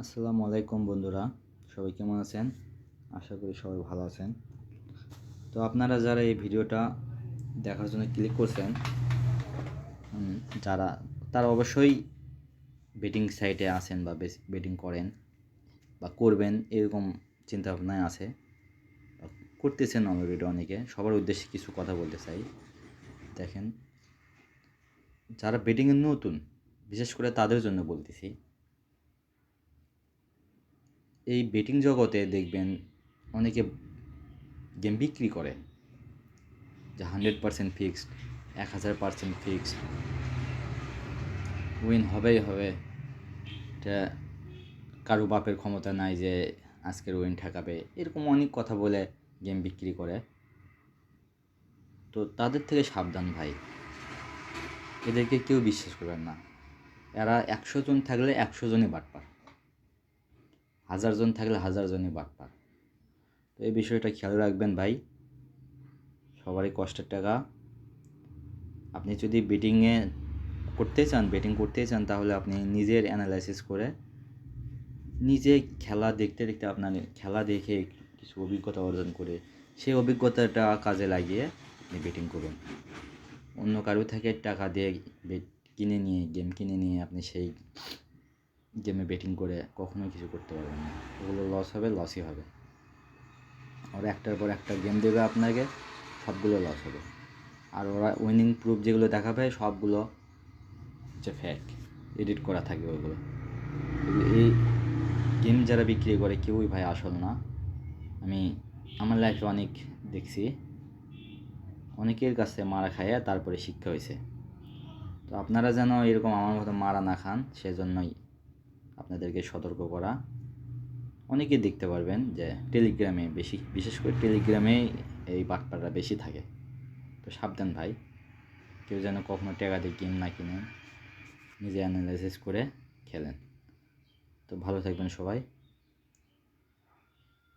আসসালামু আলাইকুম বন্ধুরা, সবাই কেমন আছেন? আশা করি সবাই ভালো আছেন। তো আপনারা যারা এই ভিডিওটা দেখার জন্য ক্লিক করছেন, যারা তারা অবশ্যই বেটিং সাইটে আছেন বা বেটিং করেন বা করবেন এরকম চিন্তাভাবনায় আছে, করতেছেন অলরেডি অনেকে। সবার উদ্দেশ্যে কিছু কথা বলতে চাই। দেখেন, যারা বেটিংয়ে নতুন, বিশেষ করে তাদের জন্য বলতেছি, এই বেটিং জগতে দেখবেন অনেকে গেম বিক্রি করে যে 100% ফিক্সড, 1000% ফিক্সড, উইন হবেই হবে। এটা কারো বাপের ক্ষমতা নাই যে আজকের উইন ঠেকাবে, এরকম অনেক কথা বলে গেম বিক্রি করে। তো তাদের থেকে সাবধান ভাই, এদেরকে কেউ বিশ্বাস করবেন না। এরা 100 জন থাকলে 100 জনই বাটপার, 1000 জন থাকলে 1000 জনই বাটপার। তো এই বিষয়টা খেয়াল রাখবেন ভাই। সবারই কষ্টের টাকা। আপনি যদি বেটিং করতে চান তাহলে আপনি নিজের অ্যানালাইসিস করে, নিজে খেলা দেখতে দেখতে আপনার খেলা দেখে কিছু অভিজ্ঞতা অর্জন করে সেই অভিজ্ঞতাটা কাজে লাগিয়ে আপনি বেটিং করুন। অন্য কারো থেকে টাকা দিয়ে গেম কিনে নিয়ে আপনি সেই গেমে বেটিং করে কখনোই কিছু করতে পারবেন না। ওগুলো লসই হবে। ওরা একটার পর একটা গেম দেবে আপনাকে, সবগুলো লস হবে। আর ওরা উইনিং প্রুফ যেগুলো দেখাবে সবগুলো হচ্ছে ফেক, এডিট করা থাকবে ওগুলো। এই গেম যারা বিক্রি করে কেউই ভাই আসল না। আমি আমার লাইফে অনেক দেখছি, অনেকের কাছে মারা খাইয়া তারপরে শিক্ষা হয়েছে। তো আপনারা যেন এরকম আমার মতো মারা না খান, সেজন্যই আপনাদেরকে সতর্ক করা। অনেকে দেখতে পারবেন যে টেলিগ্রামে বিশেষ করে টেলিগ্রামে এই বাটপাররা বেশি থাকে। তো সাবধান ভাই, কেউ যেন কখনো টাকা দিয়ে গেম না কিনে, নিজে অ্যানালাইসিস করে খেলেন। তো ভালো থাকবেন সবাই।